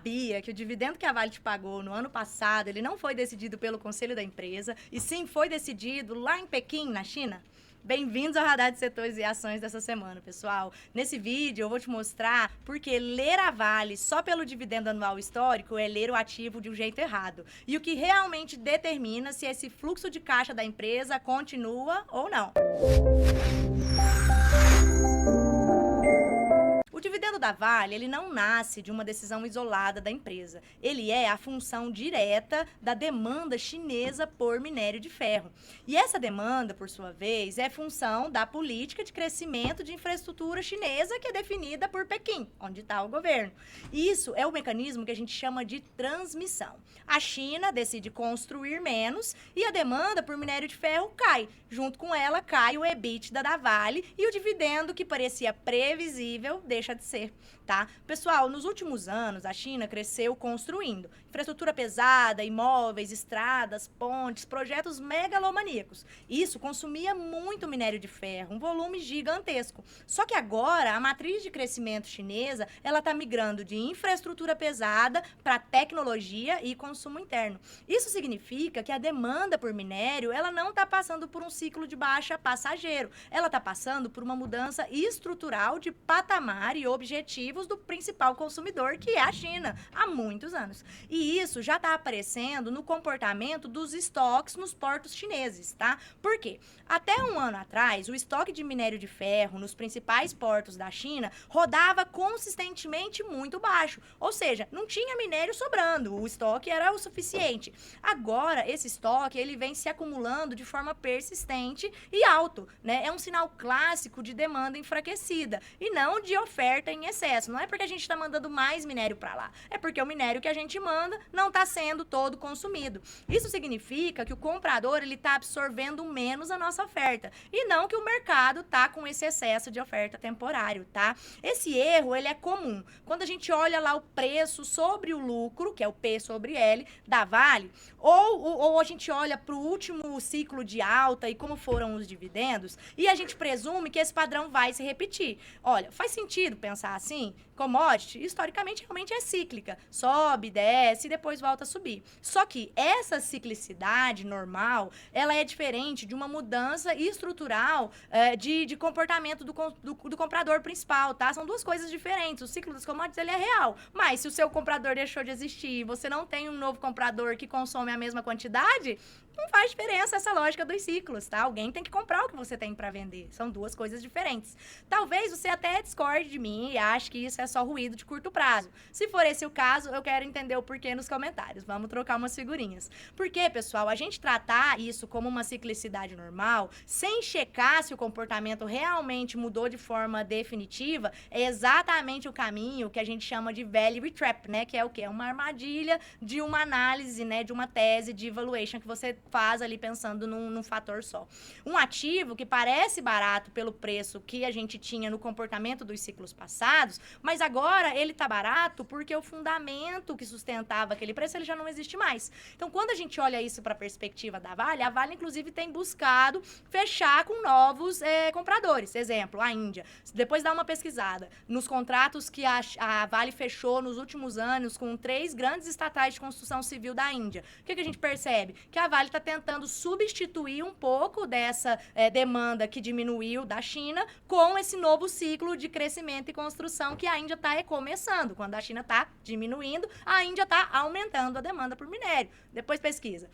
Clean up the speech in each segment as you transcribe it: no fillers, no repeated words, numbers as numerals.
sabia que o dividendo que a Vale te pagou no ano passado, ele não foi decidido pelo conselho da empresa, e sim foi decidido lá em Pequim, na China? Bem-vindos ao Radar de Setores e Ações dessa semana, pessoal. Nesse vídeo eu vou te mostrar porque ler a Vale só pelo dividendo anual histórico é ler o ativo de um jeito errado. E o que realmente determina se esse fluxo de caixa da empresa continua ou não. O dividendo da Vale, ele não nasce de uma decisão isolada da empresa. Ele é a função direta da demanda chinesa por minério de ferro. E essa demanda, por sua vez, é função da política de crescimento de infraestrutura chinesa que é definida por Pequim, onde está o governo. Isso é o mecanismo que a gente chama de transmissão. A China decide construir menos e a demanda por minério de ferro cai. Junto com ela, cai o EBITDA da Vale e o dividendo que parecia previsível deixa de ser, tá? Pessoal, nos últimos anos, a China cresceu construindo infraestrutura pesada, imóveis, estradas, pontes, projetos megalomaníacos. Isso consumia muito minério de ferro, um volume gigantesco. Só que agora, a matriz de crescimento chinesa, ela está migrando de infraestrutura pesada para tecnologia e consumo interno. Isso significa que a demanda por minério, ela não está passando por um ciclo de baixa passageiro. Ela está passando por uma mudança estrutural de patamar e objetivos do principal consumidor, que é a China, há muitos anos. E isso já está aparecendo no comportamento dos estoques nos portos chineses, tá? Por quê? Até um ano atrás, o estoque de minério de ferro nos principais portos da China rodava consistentemente muito baixo. Ou seja, não tinha minério sobrando, o estoque era o suficiente. Agora, esse estoque, ele vem se acumulando de forma persistente e alto, né? É um sinal clássico de demanda enfraquecida e não de oferta em excesso. Não é porque a gente está mandando mais minério para lá, é porque o minério que a gente manda não está sendo todo consumido. Isso significa que o comprador ele está absorvendo menos a nossa oferta e não que o mercado está com esse excesso de oferta temporário, tá? Esse erro ele é comum. Quando a gente olha lá o preço sobre o lucro, que é o P sobre L, da Vale, ou a gente olha para o último ciclo de alta e como foram os dividendos, e a gente presume que esse padrão vai se repetir. Olha, faz sentido pensar assim? Commodity, historicamente, realmente é cíclica. Sobe, desce e depois volta a subir. Só que essa ciclicidade normal, ela é diferente de uma mudança estrutural de comportamento do comprador principal, tá? São duas coisas diferentes. O ciclo das commodities, ele é real. Mas se o seu comprador deixou de existir e você não tem um novo comprador que consome a mesma quantidade, não faz diferença essa lógica dos ciclos, tá? Alguém tem que comprar o que você tem para vender. São duas coisas diferentes. Talvez você até discorde de mim e ache que isso é só ruído de curto prazo. Se for esse o caso, eu quero entender o porquê nos comentários. Vamos trocar umas figurinhas. Porque, pessoal, a gente tratar isso como uma ciclicidade normal, sem checar se o comportamento realmente mudou de forma definitiva, é exatamente o caminho que a gente chama de value trap, né? Que é o quê? Uma armadilha de uma análise, né? De uma tese de valuation que você faz ali pensando num fator só. Um ativo que parece barato pelo preço que a gente tinha no comportamento dos ciclos passados, mas agora ele tá barato porque o fundamento que sustentava aquele preço, ele já não existe mais. Então, quando a gente olha isso para a perspectiva da Vale, a Vale, inclusive, tem buscado fechar com novos compradores. Exemplo, a Índia. Depois dá uma pesquisada. Nos contratos que a Vale fechou nos últimos anos com 3 grandes estatais de construção civil da Índia, o que a gente percebe? Que a Vale está tentando substituir um pouco dessa demanda que diminuiu da China com esse novo ciclo de crescimento e construção que a Índia está recomeçando. Quando a China está diminuindo, a Índia está aumentando a demanda por minério. Depois pesquisa.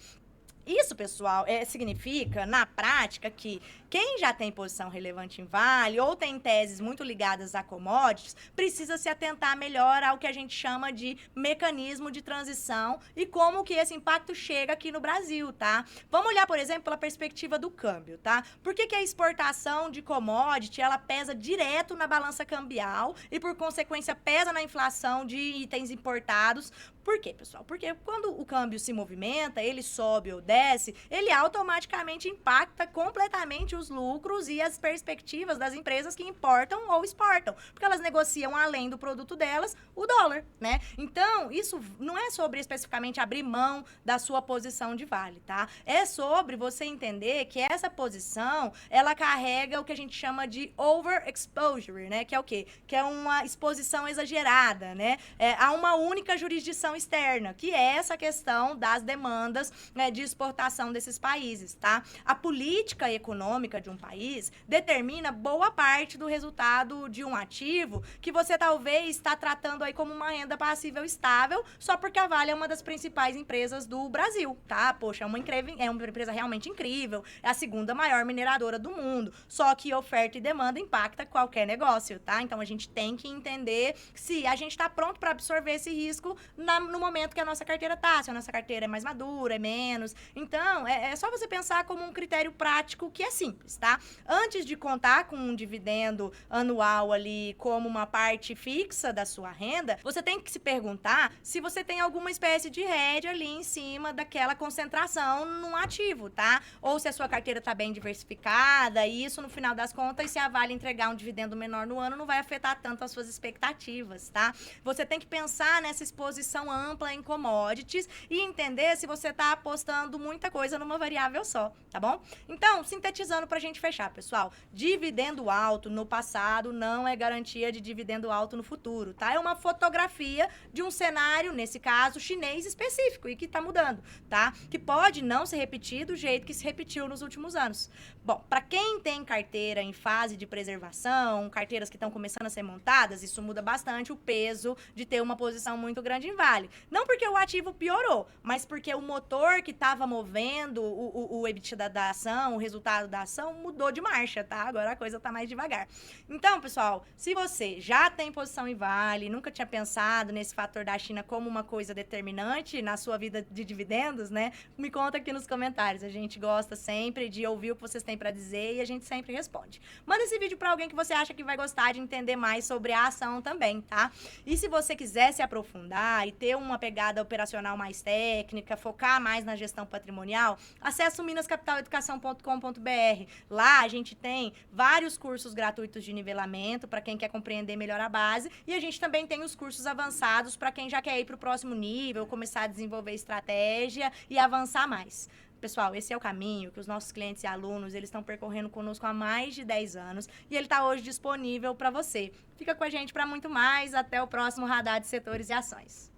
Isso, pessoal, significa, na prática, que quem já tem posição relevante em Vale ou tem teses muito ligadas a commodities, precisa se atentar melhor ao que a gente chama de mecanismo de transição e como que esse impacto chega aqui no Brasil, tá? Vamos olhar, por exemplo, pela perspectiva do câmbio, tá? Por que a exportação de commodity, ela pesa direto na balança cambial e, por consequência, pesa na inflação de itens importados? Por quê, pessoal? Porque quando o câmbio se movimenta, ele sobe ou desce, acontece, ele automaticamente impacta completamente os lucros e as perspectivas das empresas que importam ou exportam, porque elas negociam além do produto delas o dólar, né? Então, isso não é sobre especificamente abrir mão da sua posição de vale, tá? É sobre você entender que essa posição, ela carrega o que a gente chama de overexposure, né? Que é o quê? Que é uma exposição exagerada, né? A uma única jurisdição externa, que é essa questão das demandas, né, de exportação desses países, tá? A política econômica de um país determina boa parte do resultado de um ativo que você talvez está tratando aí como uma renda passível estável, só porque a Vale é uma das principais empresas do Brasil, tá? Poxa, é uma empresa realmente incrível, é a segunda maior mineradora do mundo, só que oferta e demanda impacta qualquer negócio, tá? Então a gente tem que entender se a gente está pronto para absorver esse risco no momento que a nossa carteira tá, se a nossa carteira é mais madura, é menos. Então, é só você pensar como um critério prático que é simples, tá? Antes de contar com um dividendo anual ali como uma parte fixa da sua renda, você tem que se perguntar se você tem alguma espécie de hedge ali em cima daquela concentração num ativo, tá? Ou se a sua carteira está bem diversificada, e isso no final das contas, se a Vale entregar um dividendo menor no ano, não vai afetar tanto as suas expectativas, tá? Você tem que pensar nessa exposição ampla em commodities e entender se você está apostando muita coisa numa variável só, tá bom? Então, sintetizando pra gente fechar, pessoal, dividendo alto no passado não é garantia de dividendo alto no futuro, tá? É uma fotografia de um cenário, nesse caso, chinês específico e que tá mudando, tá? Que pode não se repetir do jeito que se repetiu nos últimos anos. Bom, para quem tem carteira em fase de preservação, carteiras que estão começando a ser montadas, isso muda bastante o peso de ter uma posição muito grande em Vale. Não porque o ativo piorou, mas porque o motor que estava movendo o EBITDA da ação, o resultado da ação, mudou de marcha, tá? Agora a coisa tá mais devagar. Então, pessoal, se você já tem posição em Vale, nunca tinha pensado nesse fator da China como uma coisa determinante na sua vida de dividendos, né? Me conta aqui nos comentários. A gente gosta sempre de ouvir o que vocês têm para dizer e a gente sempre responde. Manda esse vídeo para alguém que você acha que vai gostar de entender mais sobre a ação também, tá? E se você quiser se aprofundar e ter uma pegada operacional mais técnica, focar mais na gestão patrimonial, acesse o minascapitaleducação.com.br. Lá a gente tem vários cursos gratuitos de nivelamento para quem quer compreender melhor a base e a gente também tem os cursos avançados para quem já quer ir para o próximo nível, começar a desenvolver estratégia e avançar mais. Pessoal, esse é o caminho que os nossos clientes e alunos, eles estão percorrendo conosco há mais de 10 anos e ele está hoje disponível para você. Fica com a gente para muito mais. Até o próximo Radar de Setores e Ações.